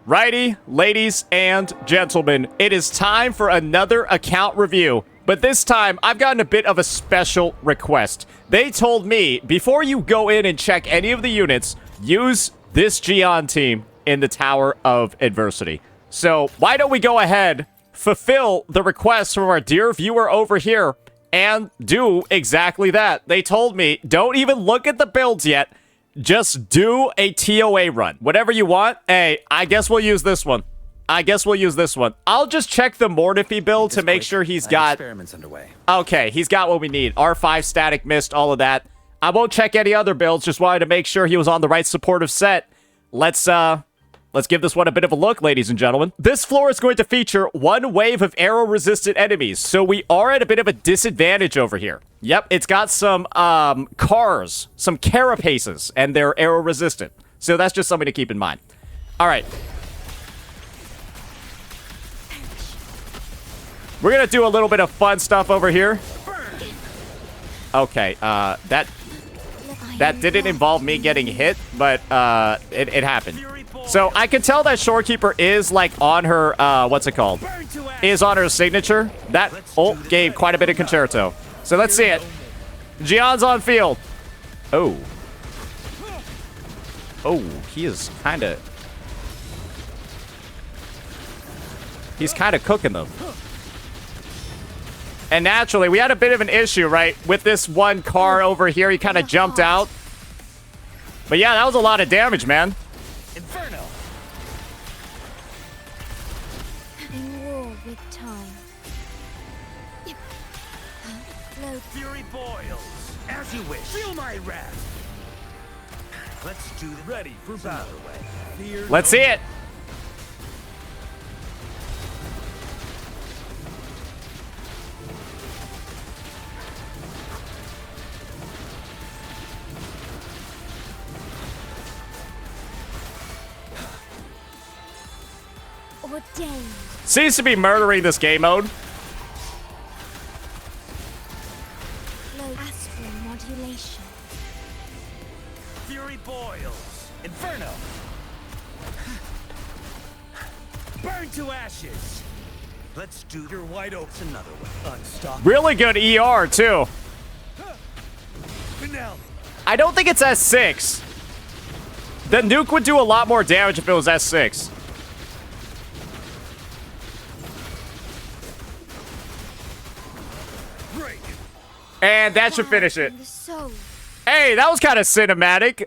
Righty, ladies and gentlemen, it is time for another account review. But this time, I've gotten a bit of a special request. They told me, before you go in and check any of the units, use this Jiyan team in the Tower of Adversity. So, why don't we go ahead, fulfill the request from our dear viewer over here, and do exactly that. They told me, don't even look at the builds yet. Just do a TOA run. Whatever you want. Hey, I guess we'll use this one. I'll just check the Mornify build to make sure he's got... experiments underway. Okay, he's got what we need. R5, static, mist, all of that. I won't check any other builds. Just wanted to make sure he was on the right supportive set. Let's give this one a bit of a look, ladies and gentlemen. This floor is going to feature one wave of arrow-resistant enemies, so we are at a bit of a disadvantage over here. Yep, it's got some cars, some carapaces, and they're arrow-resistant. So that's just something to keep in mind. All right. We're going to do a little bit of fun stuff over here. Okay, that didn't involve me getting hit, but it happened. So I can tell that Shorekeeper is like on her, what's it called? Is on her signature. That ult gave quite a bit of concerto. So let's see it. Jiyan's on field. Oh. Oh, he is kind of... He's kind of cooking them. And naturally, we had a bit of an issue, right? With this one car over here, he kind of jumped out. But yeah, that was a lot of damage, man. Inferno. In war with time. Fury boils. As you wish. Feel my wrath. Let's do the ready for battle. Let's see it. Ordained. Seems to be murdering this game mode. Low astral modulation. Fury boils. Inferno. Burn to ashes. Let's do your wide open another way. Unstoppable. Really good ER, too. Now. I don't think it's S6. The nuke would do a lot more damage if it was S6. And that should finish it. Hey, that was kind of cinematic.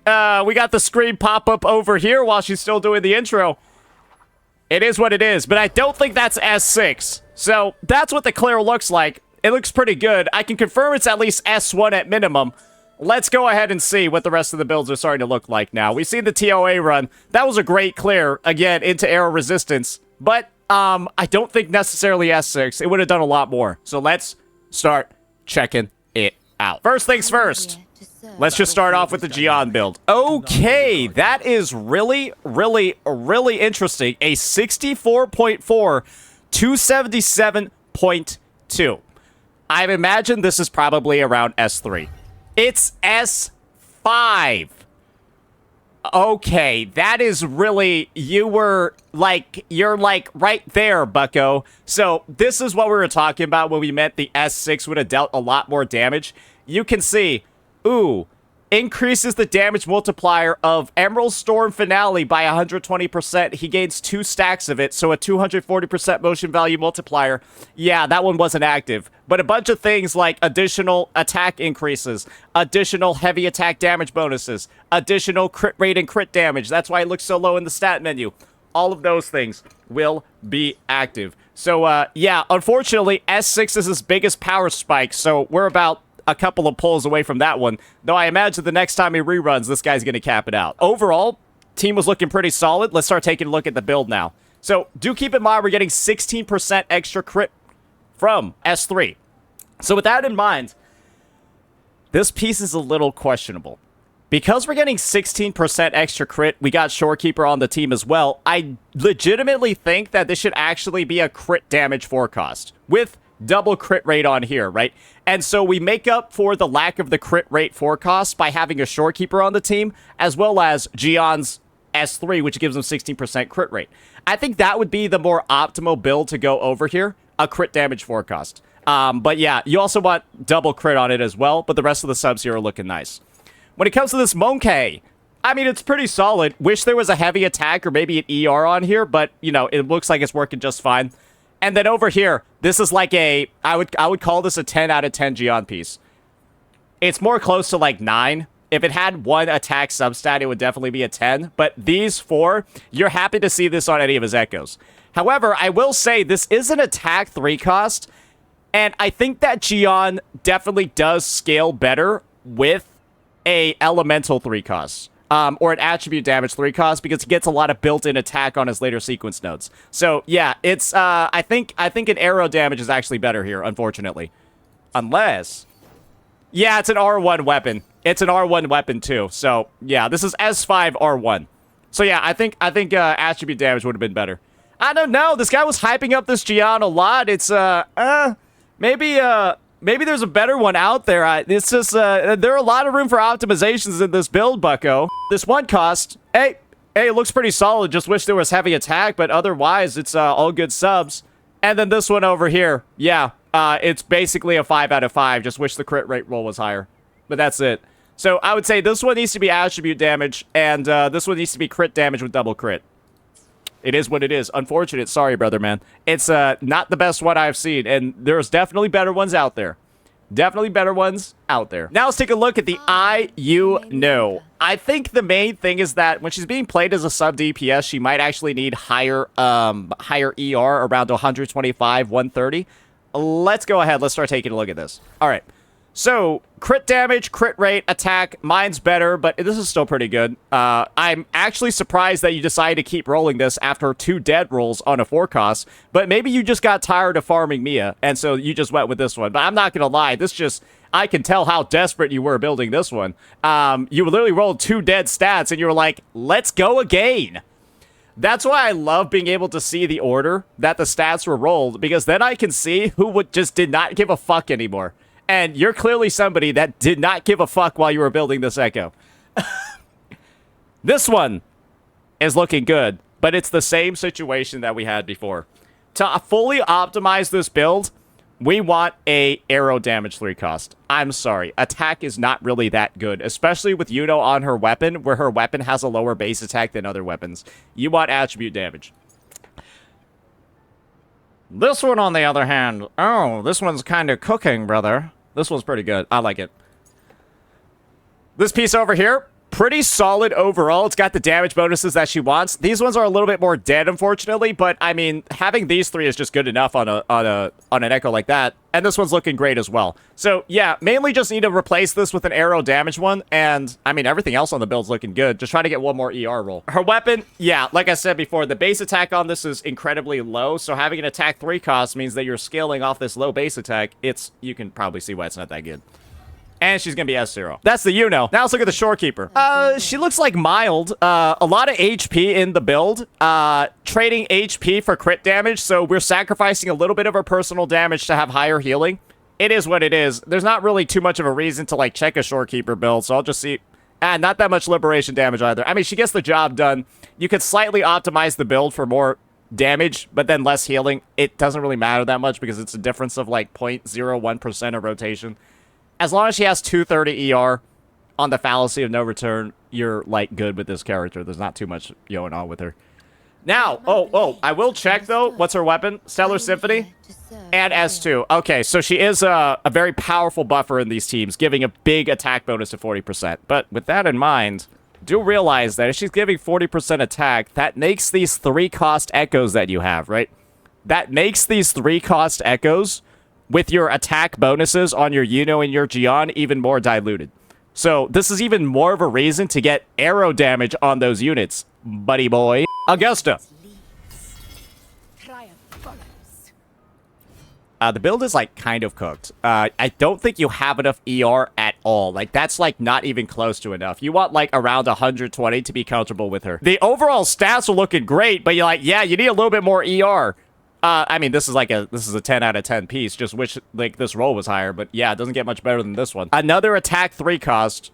We got the screen pop up over here while she's still doing the intro. It is what it is, but I don't think that's S6. So that's what the clear looks like. It looks pretty good. I can confirm it's at least S1 at minimum. Let's go ahead and see what the rest of the builds are starting to look like now. We've seen the TOA run. That was a great clear, again, into arrow resistance. But I don't think necessarily S6. It would have done a lot more. So let's start checking it out. First things first, let's just start off with the Jiyan build. Okay, that is really interesting. A 64.4, 277.2. I've imagined this is probably around S3. It's S5. Okay, that is really, you're like right there, bucko. So this is what we were talking about when we meant the S6 would have dealt a lot more damage. You can see, ooh, increases the damage multiplier of Emerald Storm Finale by 120%. He gains 2 stacks of it, so a 240% motion value multiplier. Yeah, that one wasn't active. But a bunch of things like additional attack increases, additional heavy attack damage bonuses, additional crit rate and crit damage. That's why it looks so low in the stat menu. All of those things will be active. So, yeah, unfortunately, S6 is his biggest power spike, so we're about a couple of pulls away from that one. Though I imagine the next time he reruns, this guy's going to cap it out. Overall, team was looking pretty solid. Let's start taking a look at the build now. So, do keep in mind we're getting 16% extra crit from S3. So with that in mind, this piece is a little questionable. Because we're getting 16% extra crit, we got Shorekeeper on the team as well. I legitimately think that this should actually be a crit damage forecast with double crit rate on here, right? And so we make up for the lack of the crit rate forecast by having a Shorekeeper on the team, as well as Jiyan's S3, which gives them 16% crit rate. I think that would be the more optimal build to go over here, a crit damage forecast. But yeah, you also want double crit on it as well, but the rest of the subs here are looking nice. When it comes to this Monkey, I mean, it's pretty solid. Wish there was a heavy attack or maybe an ER on here, but, you know, it looks like it's working just fine. And then over here, this is like a, I would call this a 10 out of 10 Jiyan piece. It's more close to like 9. If it had one attack substat, it would definitely be a 10. But these 4, you're happy to see this on any of his echoes. However, I will say this is an attack 3 cost, and I think that Jiyan definitely does scale better with a elemental 3 cost. Or an attribute damage 3 cost, because he gets a lot of built-in attack on his later sequence nodes. So yeah, it's I think an arrow damage is actually better here, unfortunately. Unless, yeah, it's an R1 weapon. It's an R1 weapon too. So yeah, this is S5 R1. So yeah, I think attribute damage would have been better. I don't know. This guy was hyping up this Jiyan a lot. It's maybe there's a better one out there. It's just, there are a lot of room for optimizations in this build, bucko. This one cost, hey, it looks pretty solid. Just wish there was heavy attack, but otherwise, it's all good subs. And then this one over here, yeah, it's basically a 5 out of 5. Just wish the crit rate roll was higher. But that's it. So I would say this one needs to be attribute damage, and this one needs to be crit damage with double crit. It is what it is. Unfortunate. Sorry, brother, man. It's not the best one I've seen, and there's definitely better ones out there. Definitely better ones out there. Now let's take a look at the I think the main thing is that when she's being played as a sub-DPS, she might actually need higher ER, around 125, 130. Let's go ahead. Let's start taking a look at this. All right. So, crit damage, crit rate, attack, mine's better, but this is still pretty good. I'm actually surprised that you decided to keep rolling this after 2 dead rolls on a 4 cost, but maybe you just got tired of farming Mia, and so you just went with this one. But I'm not gonna lie, this just, I can tell how desperate you were building this one. You literally rolled 2 dead stats, and you were like, let's go again. That's why I love being able to see the order that the stats were rolled, because then I can see who just did not give a fuck anymore. And you're clearly somebody that did not give a fuck while you were building this Echo. This one is looking good, but it's the same situation that we had before. To fully optimize this build, we want a arrow damage 3 cost. I'm sorry, attack is not really that good, especially with Yuno on her weapon, where her weapon has a lower base attack than other weapons. You want attribute damage. This one, on the other hand, oh, this one's kind of cooking, brother. This one's pretty good. I like it. This piece over here, pretty solid overall. It's got the damage bonuses that she wants. These ones are a little bit more dead, unfortunately, but I mean, having these 3 is just good enough on an Echo like that. And this one's looking great as well. So yeah, mainly just need to replace this with an arrow damage one, and I mean, everything else on the build's looking good. Just try to get one more ER roll. Her weapon, yeah, like I said before, the base attack on this is incredibly low, so having an attack 3 cost means that you're scaling off this low base attack. You can probably see why it's not that good. And she's gonna be S0. That's the Yuno. Now let's look at the Shorekeeper. She looks like mild. A lot of HP in the build. Trading HP for crit damage, so we're sacrificing a little bit of our personal damage to have higher healing. It is what it is. There's not really too much of a reason to, like, check a Shorekeeper build, so I'll just see. Not that much liberation damage either. I mean, she gets the job done. You could slightly optimize the build for more damage, but then less healing. It doesn't really matter that much because it's a difference of, like, 0.01% of rotation. As long as she has 230 ER on the fallacy of no return, you're, like, good with this character. There's not too much going on with her. Now, I will check, though. What's her weapon? Stellar Symphony and S2. Okay, so she is a very powerful buffer in these teams, giving a big attack bonus to 40%. But with that in mind, do realize that if she's giving 40% attack, that makes these 3-cost echoes that you have, right? That makes these 3-cost echoes with your attack bonuses on your Yuno and your Jiyan even more diluted. So this is even more of a reason to get arrow damage on those units, buddy boy. Augusta. The build is, like, kind of cooked. I don't think you have enough ER at all. Like, that's, like, not even close to enough. You want, like, around 120 to be comfortable with her. The overall stats are looking great, but you're like, yeah, you need a little bit more ER. I mean, this is a 10 out of 10 piece. Just wish, like, this roll was higher, but yeah, it doesn't get much better than this one. Another attack 3 cost.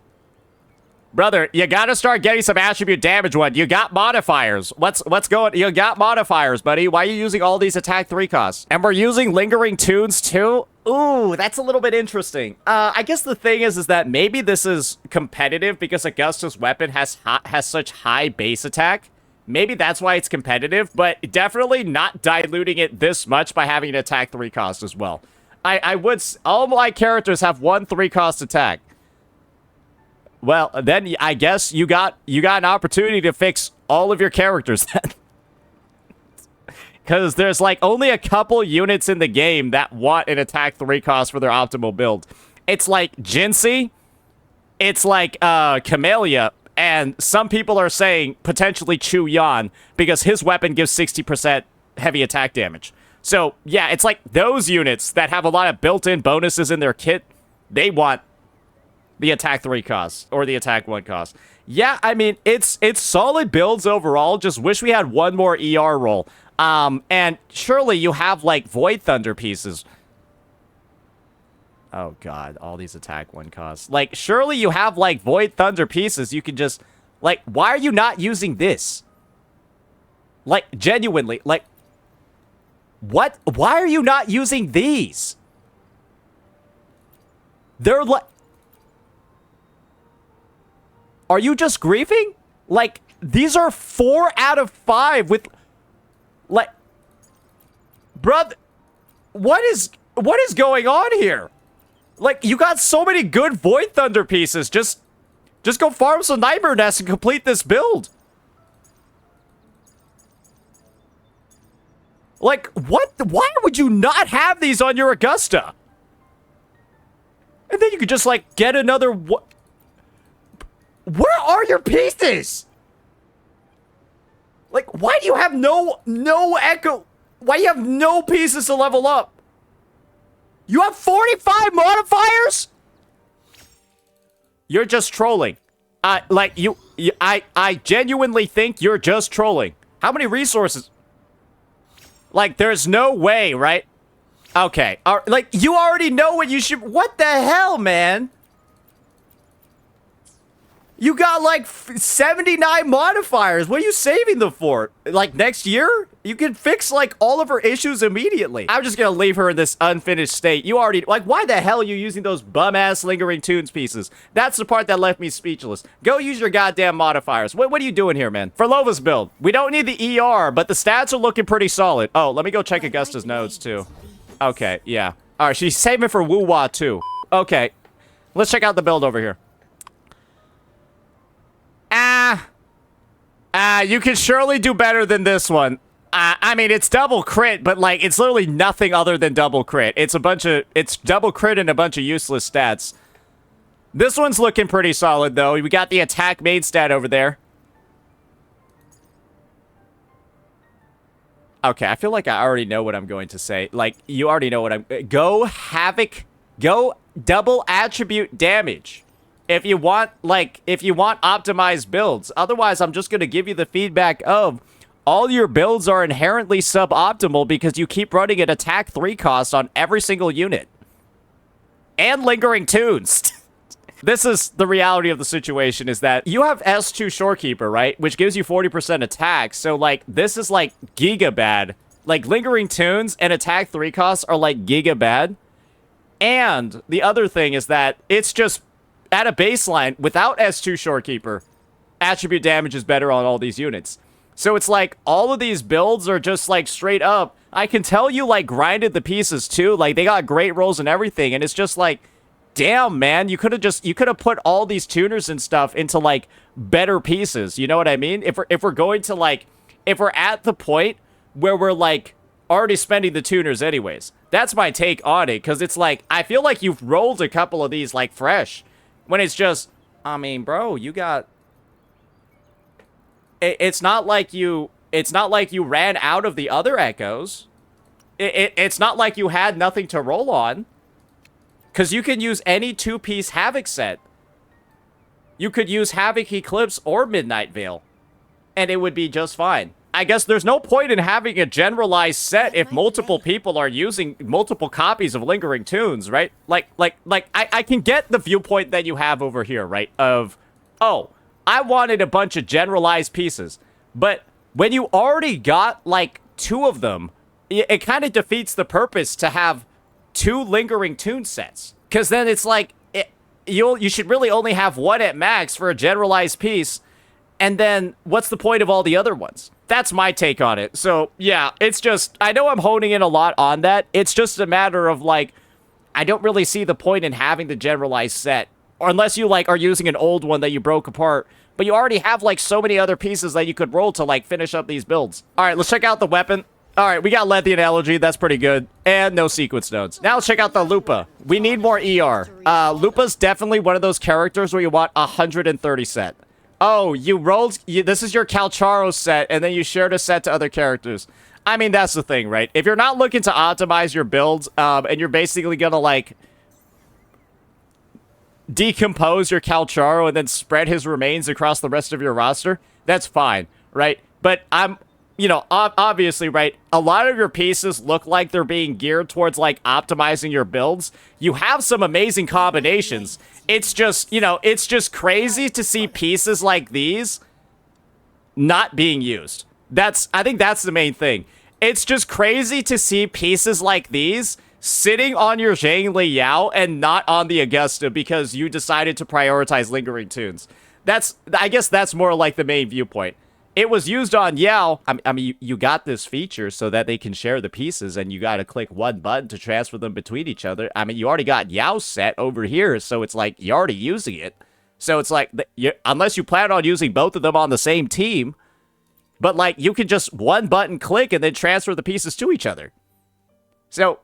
Brother, you gotta start getting some attribute damage one. You got modifiers. What's going? You got modifiers, buddy. Why are you using all these attack 3 costs? And we're using lingering tunes too? Ooh, that's a little bit interesting. I guess the thing is that maybe this is competitive because Augusta's weapon has such high base attack. Maybe that's why it's competitive, but definitely not diluting it this much by having an attack 3 cost as well. All my characters have 1 3-cost attack. Well, then I guess you got an opportunity to fix all of your characters then. Because there's like only a couple units in the game that want an attack 3 cost for their optimal build. It's like Jiyan, it's like Camellya, and some people are saying potentially Jiyan because his weapon gives 60% heavy attack damage. So yeah, it's like those units that have a lot of built-in bonuses in their kit, they want the attack 3 cost or the attack 1 cost. Yeah, I mean, it's solid builds overall. Just wish we had one more ER roll. And surely you have like Void Thunder pieces. Oh god, all these attack 1 costs. Like, surely you have like Void Thunder pieces. You can just like, why are you not using this? Like, genuinely, like, what? Why are you not using these? They're like, are you just griefing? Like, these are 4 out of 5 with, like, brother, what is going on here? Like, you got so many good Void Thunder pieces. Just go farm some Nightmare Nests and complete this build. Like, what? Why would you not have these on your Augusta? And then you could just, like, get another... Where are your pieces? Like, why do you have no echo? Why do you have no pieces to level up? You have 45 modifiers? You're just trolling. I genuinely think you're just trolling. How many resources? Like, there's no way, right? Okay. Like, you already know what you should... What the hell, man? You got, like, 79 modifiers. What are you saving them for? Like, next year? You can fix, like, all of her issues immediately. I'm just gonna leave her in this unfinished state. You already... Like, why the hell are you using those bum-ass lingering tunes pieces? That's the part that left me speechless. Go use your goddamn modifiers. What are you doing here, man? For Lova's build, we don't need the ER, but the stats are looking pretty solid. Oh, let me go check Augusta's nodes, too. Okay, yeah. Alright, she's saving for WuWa, too. Okay. Let's check out the build over here. You can surely do better than this one. I mean, it's double crit, but, like, it's literally nothing other than double crit. It's double crit and a bunch of useless stats. This one's looking pretty solid, though. We got the attack main stat over there. Okay, I feel like I already know what I'm going to say. Like, you already know what I'm... Go Havoc. Go double attribute damage. If you want optimized builds. Otherwise, I'm just going to give you the feedback of all your builds are inherently suboptimal because you keep running an attack 3 cost on every single unit. And lingering tunes. This is the reality of the situation, is that you have S2 Shorekeeper, right? Which gives you 40% attack. So, like, this is, like, giga bad. Like, lingering tunes and attack 3 costs are, like, giga bad. And the other thing is that it's just... At a baseline, without S2 Shorekeeper, attribute damage is better on all these units. So it's like, all of these builds are just like straight up. I can tell you like grinded the pieces too. Like they got great rolls and everything. And it's just like, damn man, you could have put all these tuners and stuff into like better pieces. You know what I mean? If we're going to like, if we're at the point where we're like already spending the tuners anyways. That's my take on it. Cause it's like, I feel like you've rolled a couple of these like fresh. When it's just, I mean, bro, you got... It's not like you ran out of the other echoes. It's not like you had nothing to roll on. Because you can use any 2-piece Havoc set. You could use Havoc Eclipse or Midnight Veil. And it would be just fine. I guess there's no point in having a generalized set if multiple people are using multiple copies of Lingering Tunes, right? Like, I can get the viewpoint that you have over here, right? Of oh, I wanted a bunch of generalized pieces. But when you already got, like, 2 of them, it kind of defeats the purpose to have 2 lingering tune sets. Because then it's like, you should really only have 1 at max for a generalized piece. And then what's the point of all the other ones? That's my take on it. So, yeah, it's just, I know I'm honing in a lot on that. It's just a matter of, like, I don't really see the point in having the generalized set. Or unless you, like, are using an old one that you broke apart. But you already have, like, so many other pieces that you could roll to, like, finish up these builds. All right, let's check out the weapon. All right, we got Lengthy Analogy. That's pretty good. And no sequence nodes. Now let's check out the Lupa. We need more ER. Lupa's definitely one of those characters where you want 130 set. Oh, this is your Calcharo set, and then you shared a set to other characters. I mean, that's the thing, right? If you're not looking to optimize your builds, and you're basically gonna, like, decompose your Calcharo and then spread his remains across the rest of your roster, that's fine, right? But obviously, right, a lot of your pieces look like they're being geared towards, like, optimizing your builds. You have some amazing combinations. It's just, it's just crazy to see pieces like these not being used. I think that's the main thing. It's just crazy to see pieces like these sitting on your Zhang Yao and not on the Augusta because you decided to prioritize lingering tunes. I guess that's more like the main viewpoint. It was used on Yao. I mean, you got this feature so that they can share the pieces, and you got to click 1 button to transfer them between each other. I mean, you already got Yao set over here, so it's like you're already using it. So it's like, unless you plan on using both of them on the same team, but, like, you can just 1 button click and then transfer the pieces to each other. So,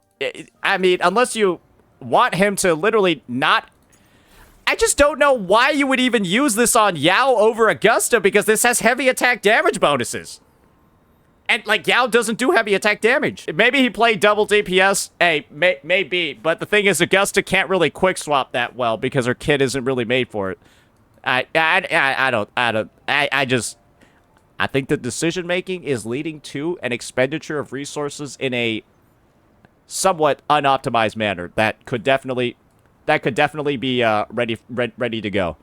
I mean, unless you want him to literally not... I just don't know why you would even use this on Yao over Augusta, because this has heavy attack damage bonuses. And, like, Yao doesn't do heavy attack damage. Maybe he played double DPS. Hey, maybe. But the thing is, Augusta can't really quick swap that well because her kit isn't really made for it. I think the decision making is leading to an expenditure of resources in a somewhat unoptimized manner that could definitely be ready to go.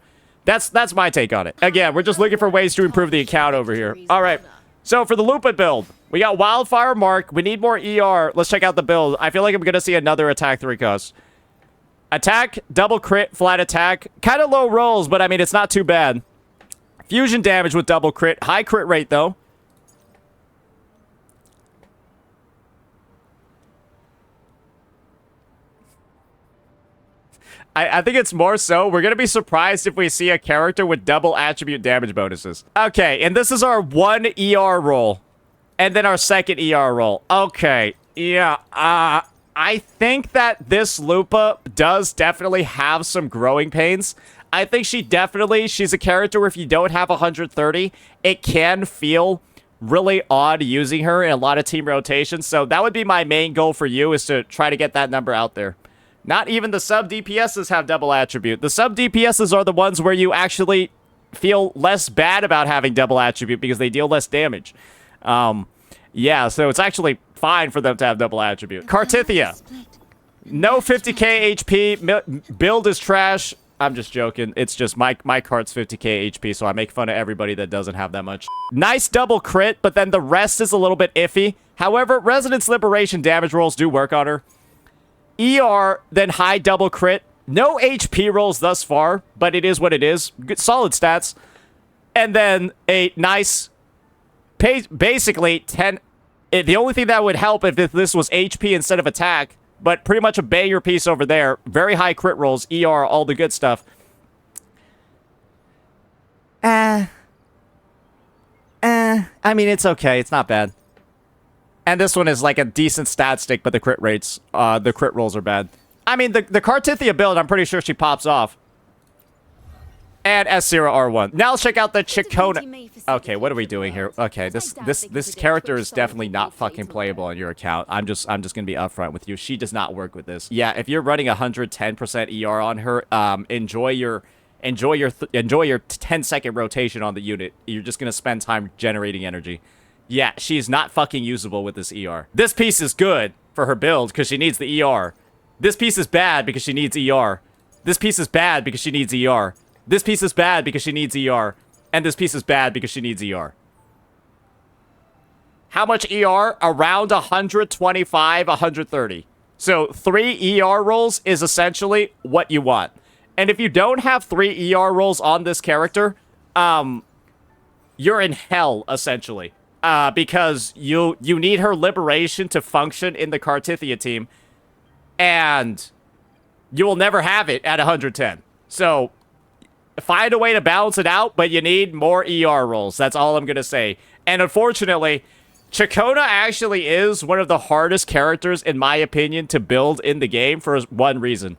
That's my take on it. Again, we're just looking for ways to improve the account over here. All right. So for the Lupa build, we got Wildfire Mark. We need more ER. Let's check out the build. I feel like I'm going to see another attack 3 cost. Attack, double crit, flat attack. Kind of low rolls, but I mean, it's not too bad. Fusion damage with double crit. High crit rate, though. I think it's more so, we're going to be surprised if we see a character with double attribute damage bonuses. Okay, and this is our 1 ER roll. And then our 2nd ER roll. Okay, yeah, I think that this Lupa does definitely have some growing pains. I think she's a character where if you don't have 130, it can feel really odd using her in a lot of team rotations. So that would be my main goal for you, is to try to get that number out there. Not even the sub-DPSs have double attribute. The sub-DPSs are the ones where you actually feel less bad about having double attribute because they deal less damage. Yeah, so it's actually fine for them to have double attribute. Cartithia. No 50k HP. Build is trash. I'm just joking. It's just my cart's 50k HP, so I make fun of everybody that doesn't have that much. Nice double crit, but then the rest is a little bit iffy. However, Resonance Liberation damage rolls do work on her. ER, then high double crit. No HP rolls thus far, but it is what it is. Good, solid stats. And then a nice, basically 10. The only thing that would help if this was HP instead of attack, but pretty much a banger piece over there. Very high crit rolls, ER, all the good stuff. I mean, it's okay. It's not bad. And this one is like a decent stat stick, but the crit rates, the crit rolls are bad. I mean, the Cartithia build, I'm pretty sure she pops off. And S0R1. Now let's check out the Ciaccona. Okay, what are we doing here? Okay, this character is definitely not fucking playable on your account. I'm just gonna be upfront with you. She does not work with this. Yeah, if you're running 110% ER on her, enjoy your 10-second rotation on the unit. You're just gonna spend time generating energy. Yeah, she's not fucking usable with this ER. This piece is good for her build because she needs the ER. This piece is bad because she needs ER. This piece is bad because she needs ER. This piece is bad because she needs ER. And this piece is bad because she needs ER. How much ER? Around 125, 130. So 3 ER rolls is essentially what you want. And if you don't have 3 ER rolls on this character, you're in hell, essentially. Because you need her liberation to function in the Cartithia team. And you will never have it at 110. So find a way to balance it out, but you need more ER rolls. That's all I'm going to say. And unfortunately, Ciaccona actually is one of the hardest characters, in my opinion, to build in the game for one reason.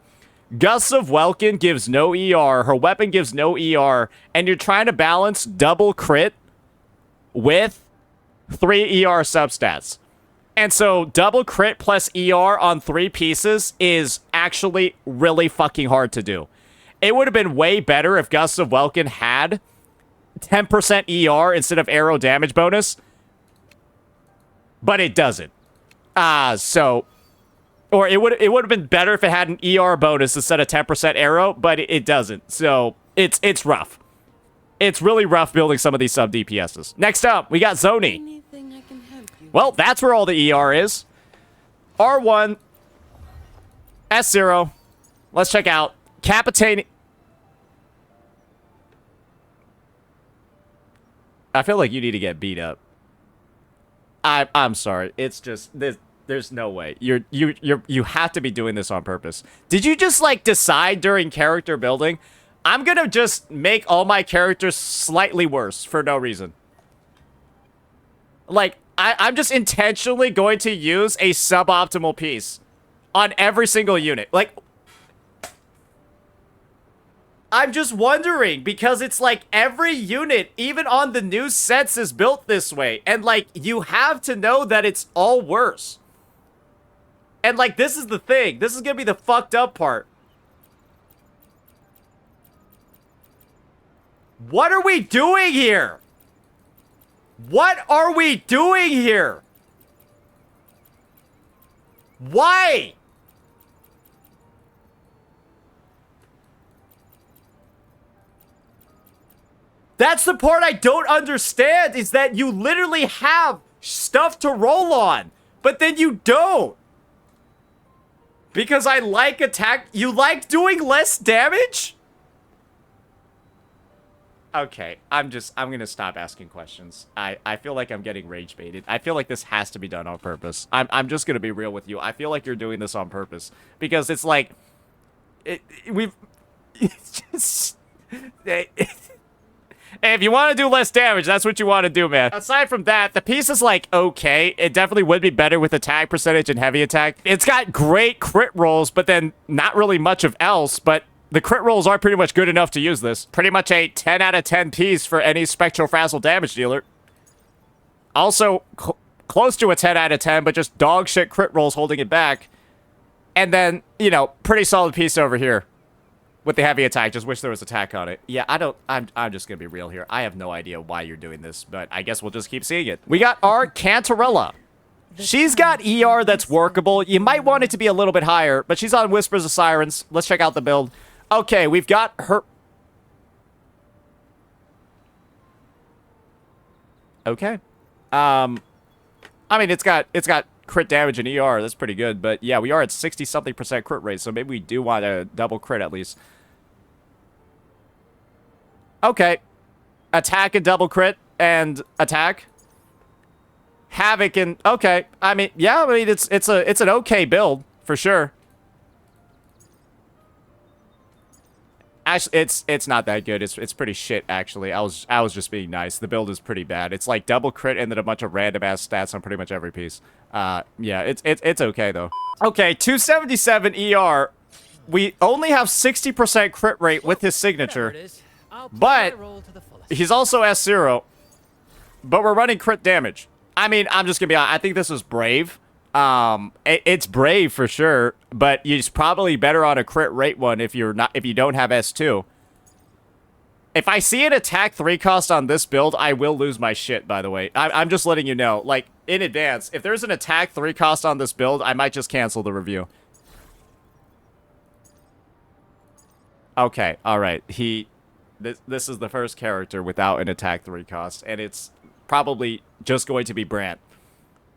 Gusts of Welkin gives no ER, her weapon gives no ER, and you're trying to balance double crit with 3 ER substats. And so double crit plus ER on 3 pieces is actually really fucking hard to do. It would have been way better if Gusts of Welkin had 10% ER instead of arrow damage bonus, but it doesn't. Or it would have been better if it had an ER bonus instead of 10% arrow, but it doesn't. So it's rough. It's really rough building some of these sub DPSs. Next up, we got Zoni. Well, that's where all the ER is. R1, S0. Let's check out Capitaine. I feel like you need to get beat up. I'm sorry. It's just there's no way. You have to be doing this on purpose. Did you just like decide during character building, I'm gonna just make all my characters slightly worse for no reason? Like, I'm just intentionally going to use a suboptimal piece on every single unit. Like, I'm just wondering, because it's like every unit, even on the new sets, is built this way. And like, you have to know that it's all worse. And like, this is the thing. This is gonna be the fucked up part. What are we doing here? What are we doing here? Why? That's the part I don't understand, is that you literally have stuff to roll on, but then you don't. Because I like attack. You like doing less damage? Okay, I'm gonna stop asking questions. I feel like I'm getting rage baited. I feel like this has to be done on purpose. I'm just gonna be real with you. I feel like you're doing this on purpose. Because it's like... It's just... Hey, if you want to do less damage, that's what you want to do, man. Aside from that, the piece is, like, okay. It definitely would be better with attack percentage and heavy attack. It's got great crit rolls, but then not really much of else. But the crit rolls are pretty much good enough to use this. Pretty much a 10 out of 10 piece for any Spectral Frazzle damage dealer. Also, close to a 10 out of 10, but just dog shit crit rolls holding it back. And then, you know, pretty solid piece over here. With the heavy attack, just wish there was attack on it. Yeah, I'm just gonna be real here. I have no idea why you're doing this, but I guess we'll just keep seeing it. We got our Cantarella. She's got ER that's workable. You might want it to be a little bit higher, but she's on Whispers of Sirens. Let's check out the build. Okay, we've got her... Okay. I mean, it's got crit damage and ER. That's pretty good, but yeah, we are at 60-something% crit rate, so maybe we do want a double crit at least. Okay. Attack and double crit and attack. Havoc and... Okay. I mean, yeah, I mean, it's an okay build, for sure. Actually, it's not that good. It's pretty shit, actually. I was just being nice. The build is pretty bad. It's like double crit and then a bunch of random-ass stats on pretty much every piece. Yeah, it's okay, though. Okay, 277 ER. We only have 60% crit rate with his signature. But he's also S0. But we're running crit damage. I mean, I'm just gonna be honest. I think this was brave. It's brave for sure, but it's probably better on a crit rate one if you don't have S2. If I see an attack 3 cost on this build, I will lose my shit, by the way. I'm just letting you know, like, in advance. If there's an attack 3 cost on this build, I might just cancel the review. Okay, alright. This is the first character without an attack 3 cost, and it's probably just going to be Brant,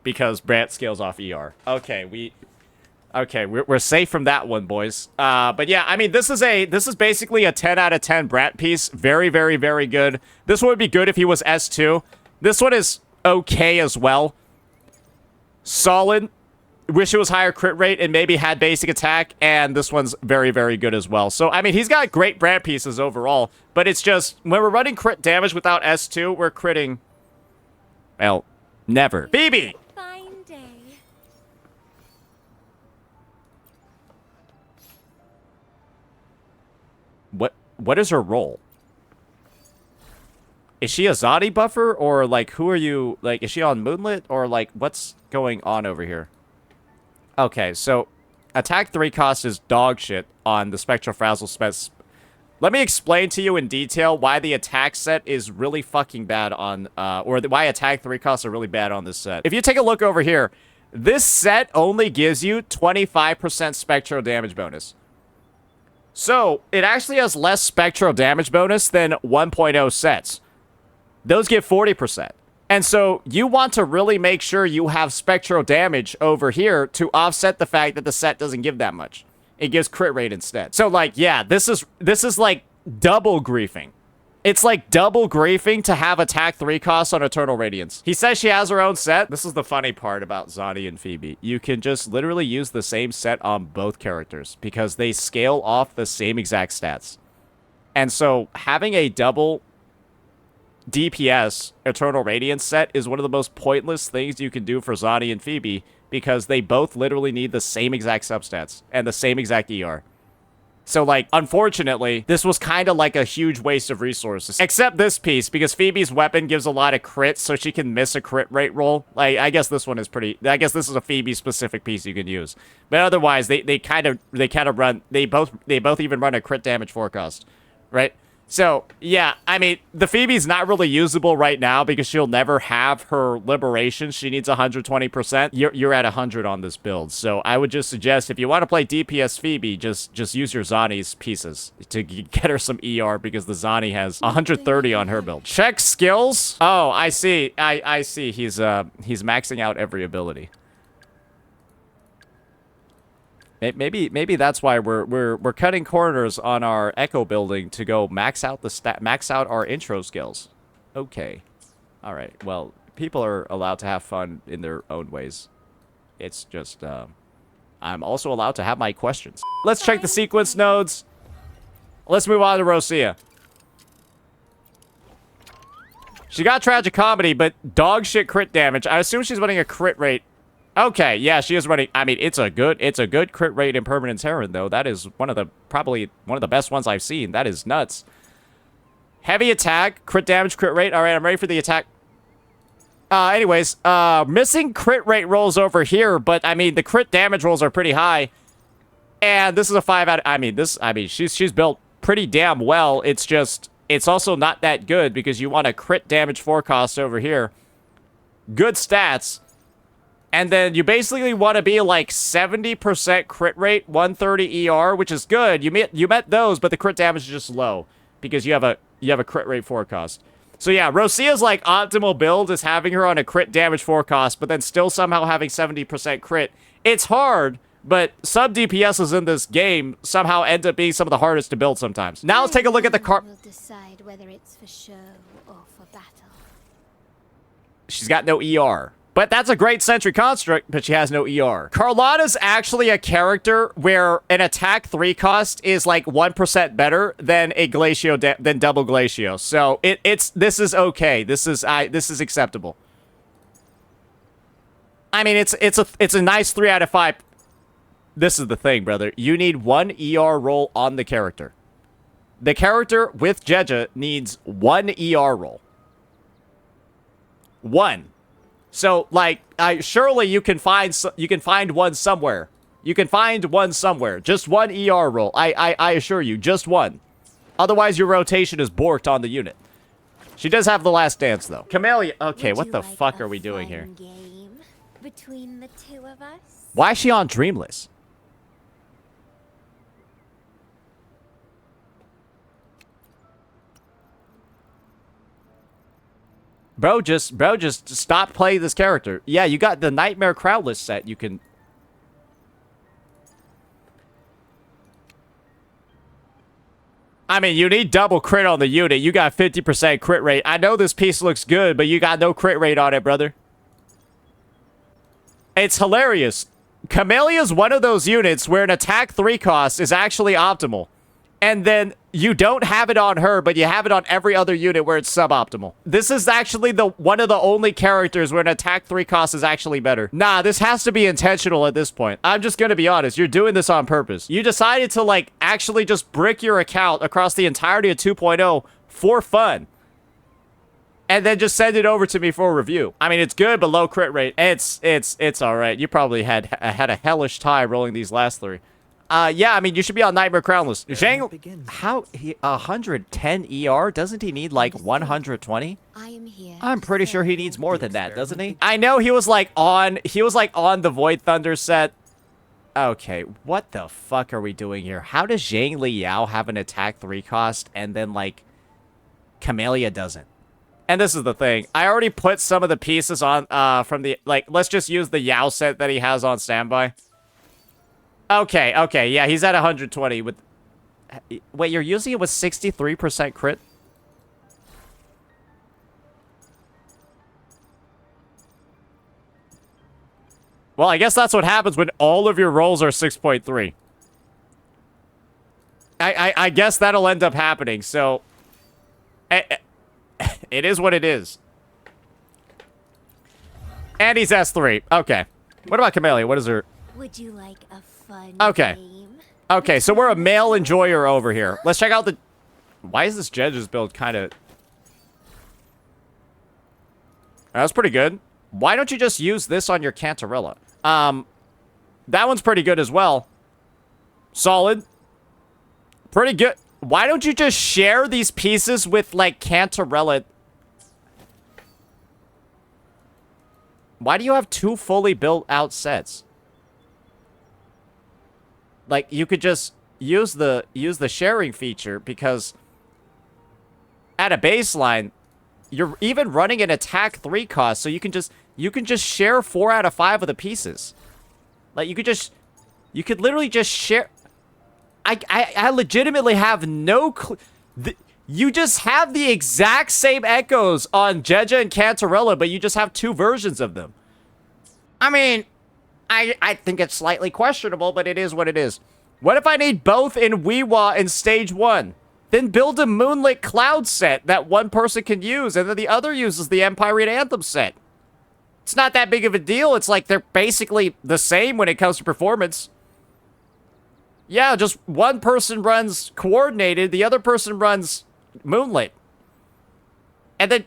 because Brant scales off ER. Okay, we're safe from that one, boys. But yeah, I mean, this is basically a 10 out of 10 Brant piece. Very, very, very good. This one would be good if he was S2. This one is okay as well. Solid. Wish it was higher crit rate and maybe had basic attack, and this one's very, very good as well. So, I mean, he's got great Brant pieces overall, but it's just, when we're running crit damage without S2, we're critting, well, never. Phoebe! Fine day. What is her role? Is she a Zodi buffer, or, like, who are you, like, is she on Moonlit, or, like, what's going on over here? Okay, so attack 3 cost is dog shit on the Spectral Frazzle spec. Let me explain to you in detail why the attack set is really fucking bad on, why attack 3 costs are really bad on this set. If you take a look over here, this set only gives you 25% spectral damage bonus. So, it actually has less spectral damage bonus than 1.0 sets. Those give 40%. And so, you want to really make sure you have spectral damage over here to offset the fact that the set doesn't give that much. It gives crit rate instead. So, like, yeah, this is like double griefing. It's like double griefing to have attack 3 costs on Eternal Radiance. He says she has her own set. This is the funny part about Zhezhi and Phoebe. You can just literally use the same set on both characters because they scale off the same exact stats. And so, having a double DPS Eternal Radiance set is one of the most pointless things you can do for Zhezhi and Phoebe because they both literally need the same exact substats and the same exact ER. So, like, unfortunately, this was kind of like a huge waste of resources. Except this piece, because Phoebe's weapon gives a lot of crits, so she can miss a crit rate roll. Like, I guess this one is pretty... I guess this is a Phoebe-specific piece you can use. But otherwise, they both even run a crit damage forecast, right? So, yeah, I mean, the Phoebe's not really usable right now because she'll never have her liberation. She needs 120%. You're at 100 on this build. So I would just suggest if you want to play DPS Phoebe, just use your Zhani's pieces to get her some ER because the Zhani has 130 on her build. Check skills. Oh, I see. I see. He's maxing out every ability. Maybe that's why we're cutting corners on our Echo building to go max out our intro skills. Okay. All right. Well, people are allowed to have fun in their own ways. It's just I'm also allowed to have my questions. Let's check the sequence nodes. Let's move on to Rosia. She got tragic comedy, but dog shit crit damage. I assume she's running a crit rate. Okay, yeah, she is running. I mean, it's a good crit rate Impermanence Heron, though. That is probably one of the best ones I've seen. That is nuts. Heavy attack, crit damage, crit rate. All right, I'm ready for the attack. Anyways, missing crit rate rolls over here, but I mean, the crit damage rolls are pretty high. And this is a 5 out of, she's built pretty damn well. It's just, it's also not that good because you want a crit damage forecast over here. Good stats. And then you basically want to be like 70% crit rate, 130 ER, which is good. You met those, but the crit damage is just low because you have a crit rate forecast. So yeah, Rosia's like optimal build is having her on a crit damage forecast, but then still somehow having 70% crit. It's hard, but sub-DPSs in this game somehow end up being some of the hardest to build sometimes. Now let's take a look at the car. We'll decide whether it's for show or for battle. She's got no ER. But that's a great sentry construct, but she has no ER. Carlotta's actually a character where an attack 3 cost is like 1% better than a Glacio than double Glacio. So this is okay. This is acceptable. I mean, it's a nice 3 out of 5. This is the thing, brother. You need 1 ER roll on the character. The character with Zhezhi needs 1 ER roll. 1. So, like, surely you can find one somewhere. You can find one somewhere. Just 1 ER roll. I assure you, just 1. Otherwise, your rotation is borked on the unit. She does have the last dance, though. Camellya. Okay, what the fuck are we doing here? Game between the two of us? Why is she on Dreamless? Bro, just stop playing this character. Yeah, you got the Nightmare Crowdless set. You can... I mean, you need double crit on the unit. You got 50% crit rate. I know this piece looks good, but you got no crit rate on it, brother. It's hilarious. Camellya is one of those units where an attack 3 cost is actually optimal. And then you don't have it on her, but you have it on every other unit where it's suboptimal. This is actually one of the only characters where an attack 3 cost is actually better. Nah, this has to be intentional at this point. I'm just gonna be honest. You're doing this on purpose. You decided to, like, actually just brick your account across the entirety of 2.0 for fun. And then just send it over to me for a review. I mean, it's good, but low crit rate. It's all right. You probably had a hellish time rolling these last 3. Yeah, I mean, you should be on Nightmare Crownless. Zhang, how, 110 ER? Doesn't he need, like, 120? I am here. I'm pretty sure he needs more than that, doesn't he? I know he was, like, on the Void Thunder set. Okay, what the fuck are we doing here? How does Zhang Liao have an attack 3 cost, and then, like, Camellya doesn't? And this is the thing. I already put some of the pieces on, from the, like, let's just use the Yao set that he has on standby. Okay, yeah, he's at 120 with... Wait, you're using it with 63% crit? Well, I guess that's what happens when all of your rolls are 6.3. I guess that'll end up happening, so... It is what it is. And he's S3. Okay. What about Camellya? What is her... Would you like a fun game? Okay, so we're a male enjoyer over here. Let's check out the... Why is this Zhezhi's build kind of... That's pretty good. Why don't you just use this on your Cantarella? That one's pretty good as well. Solid. Pretty good. Why don't you just share these pieces with, like, Cantarella? Why do you have 2 fully built out sets? Like, you could just use the sharing feature, because at a baseline, you're even running an attack 3 cost, so you can just share 4 out of 5 of the pieces. Like, you could literally just share. I legitimately have no clue. You just have the exact same echoes on Zhezhi and Cantarella, but you just have 2 versions of them. I mean, I think it's slightly questionable, but it is what it is. What if I need both in WuWa in stage 1? Then build a Moonlit Cloud set that one person can use, and then the other uses the Empyrean Anthem set. It's not that big of a deal. It's like they're basically the same when it comes to performance. Yeah, just one person runs Coordinated, the other person runs Moonlit. And then...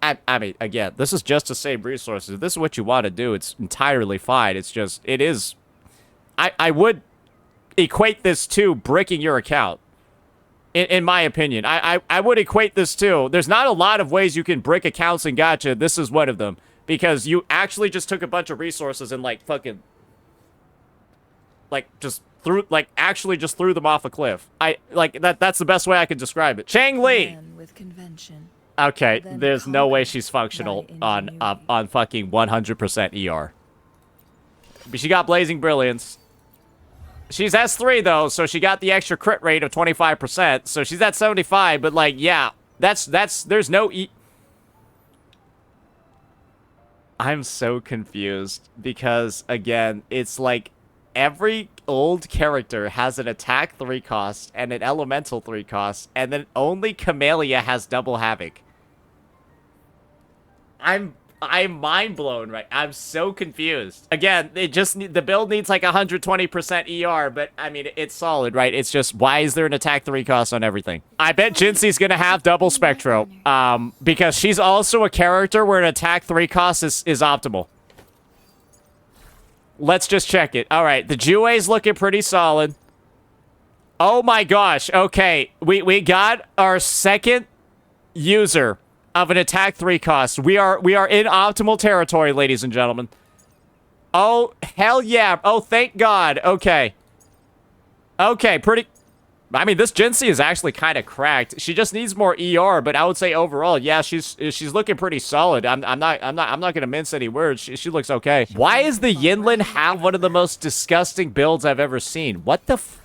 I mean, again, this is just to save resources. If this is what you want to do, it's entirely fine. It's just, it is... I would equate this to bricking your account. In my opinion. I would equate this to... There's not a lot of ways you can brick accounts in Gacha. This is one of them. Because you actually just took a bunch of resources and, like, fucking... Like, just... actually just threw them off a cliff. That's the best way I can describe it. Chang Li! With convention. Okay, there's no way she's functional on fucking 100% ER. But she got Blazing Brilliance. She's S3, though, so she got the extra crit rate of 25%. So she's at 75, but, like, yeah. There's no I'm so confused. Because, again, it's like... Every old character has an attack 3 cost and an elemental 3 cost, and then only Camellya has double havoc. I'm mind blown, right? I'm so confused. Again, the build needs like 120% ER, but I mean, it's solid, right? It's just, why is there an attack 3 cost on everything? I bet Jinxi's gonna have double Spectro, because she's also a character where an attack 3 cost is optimal. Let's just check it. All right, the Jue's looking pretty solid. Oh my gosh. Okay, we got our second user of an attack 3 cost. We are in optimal territory, ladies and gentlemen. Oh, hell yeah. Oh, thank God. Okay. Okay, pretty... I mean, this Jinsey is actually kind of cracked. She just needs more ER, but I would say overall, yeah, she's looking pretty solid. I'm not gonna mince any words. She looks okay. Why is the Yinlin have one of the most disgusting builds I've ever seen? What the f—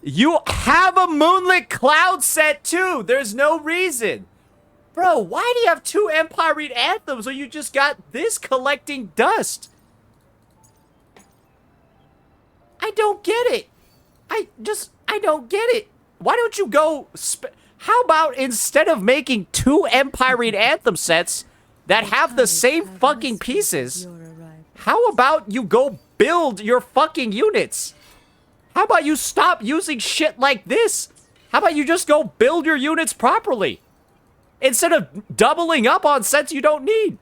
You have a Moonlit Cloud set too. There's no reason. Bro, why do you have 2 Empire Read Anthems when you just got this collecting dust? I don't get it. I don't get it. Why don't you go... How about instead of making 2 Empire Read Anthem sets that have the same fucking pieces, how about you go build your fucking units? How about you stop using shit like this? How about you just go build your units properly? Instead of doubling up on sets you don't need.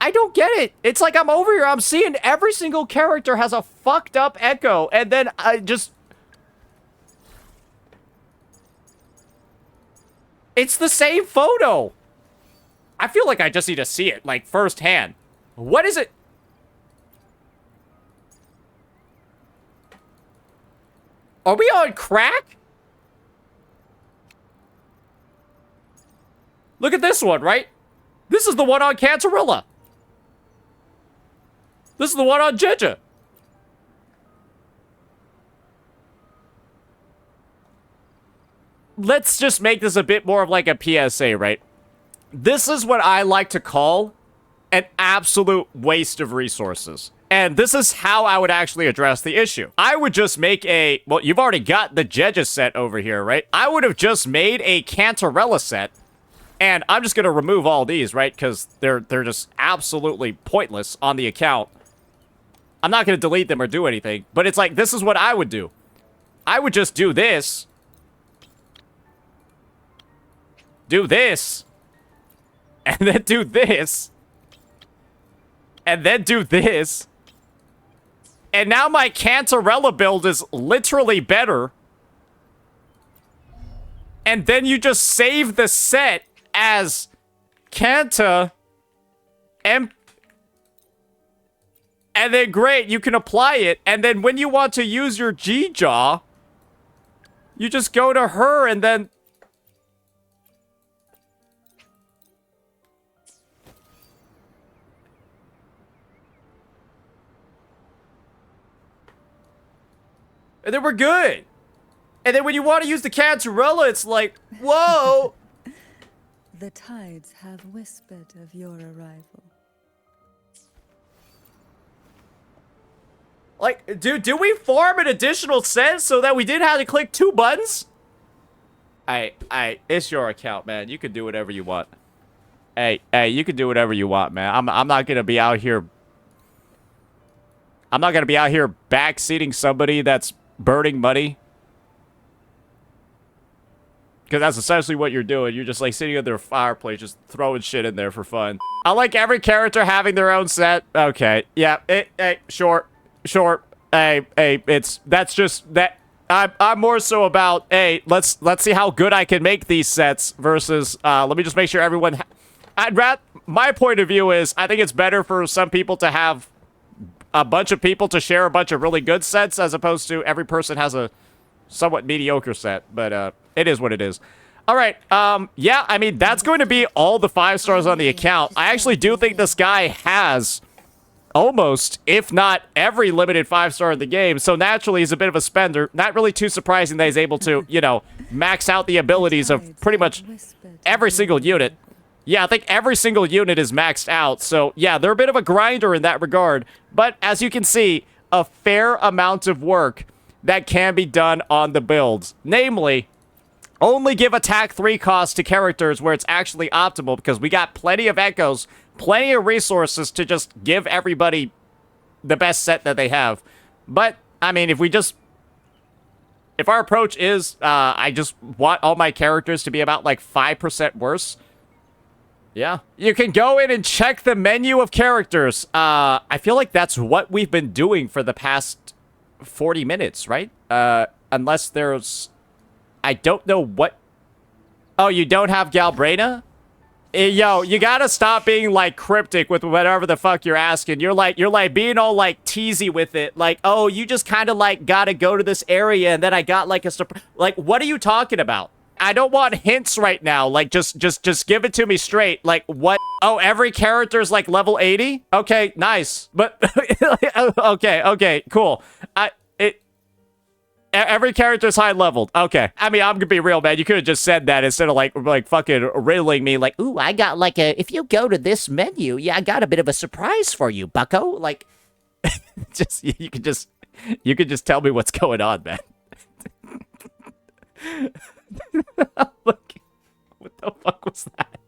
I don't get it. It's like I'm over here. I'm seeing every single character has a fucked up echo. And then I just... It's the same photo. I feel like I just need to see it, like, firsthand. What is it? Are we on crack? Look at this one, right? This is the one on Cantarilla. This is the one on Zhezhi. Let's just make this a bit more of like a PSA, right? This is what I like to call an absolute waste of resources. And this is how I would actually address the issue. I would just make a... Well, you've already got the Zhezhi set over here, right? I would have just made a Cantarilla set. And I'm just going to remove all these, right? Because they're just absolutely pointless on the account. I'm not going to delete them or do anything. But it's like, this is what I would do. I would just do this. Do this. And then do this. And then do this. And now my Cantarella build is literally better. And then you just save the set as Canta and then great, you can apply it. And then when you want to use your G-Jaw, you just go to her and then... And then we're good. And then when you want to use the Cantarella, it's like, whoa. The tides have whispered of your arrival. Like, dude, do we farm an additional set so that we didn't have to click 2 buttons? It's your account, man. You can do whatever you want. Hey, you can do whatever you want, man. I'm not gonna be out here. I'm not gonna be out here backseating somebody that's burning money. Because that's essentially what you're doing. You're just like sitting at their fireplace, just throwing shit in there for fun. I like every character having their own set. Okay, yeah, sure. That's just that. I'm more so about, hey, let's see how good I can make these sets versus, let me just make sure everyone. My point of view is, I think it's better for some people to have a bunch of people to share a bunch of really good sets as opposed to every person has a somewhat mediocre set, but it is what it is. All right, yeah, I mean, that's going to be all the 5 stars on the account. I actually do think this guy has almost, if not every limited 5-star in the game, so naturally he's a bit of a spender. Not really too surprising that he's able to, you know, max out the abilities of pretty much every single unit. Yeah, I think every single unit is maxed out, so yeah, they're a bit of a grinder in that regard, but as you can see, a fair amount of work that can be done on the builds. Namely, only give attack 3 costs to characters where it's actually optimal, because we got plenty of echoes, plenty of resources to just give everybody the best set that they have. But, I mean, if our approach is, I just want all my characters to be about, like, 5% worse, yeah. You can go in and check the menu of characters. I feel like that's what we've been doing for the past 40 minutes, right? Unless there's... I don't know what... Oh, you don't have Galbrena? Yo, you gotta stop being like cryptic with whatever the fuck you're asking. You're like being all like teasy with it. Like, oh, you just kind of like gotta go to this area and then I got like a surprise. Like, what are you talking about? I don't want hints right now. Like, just give it to me straight. Like, what? Oh, every character is like level 80? Okay, nice. But, okay, cool. Every character's high leveled. Okay. I mean, I'm gonna be real, man. You could have just said that instead of like fucking riddling me like, ooh, I got like if you go to this menu, yeah, I got a bit of a surprise for you, bucko. Like, you could just tell me what's going on, man. Look, what the fuck was that?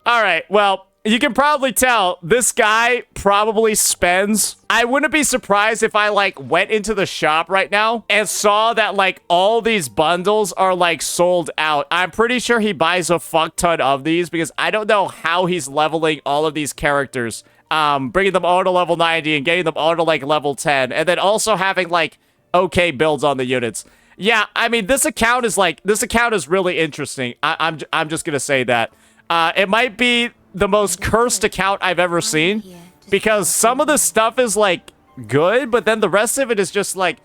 All right, well, you can probably tell this guy probably spends. I wouldn't be surprised if I like went into the shop right now and saw that like all these bundles are like sold out. I'm pretty sure he buys a fuck ton of these because I don't know how he's leveling all of these characters. Bringing them all to level 90 and getting them all to like level 10 and then also having like okay builds on the units. Yeah, I mean this account is really interesting. I'm just gonna say that. It might be the most cursed account I've ever seen because some of the stuff is like good, but then the rest of it is just like,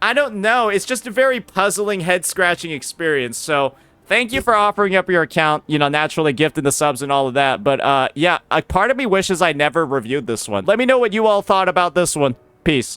I don't know. It's just a very puzzling, head-scratching experience. So thank you for offering up your account, you know, naturally gifting the subs and all of that. But yeah, a part of me wishes I never reviewed this one. Let me know what you all thought about this one. Peace.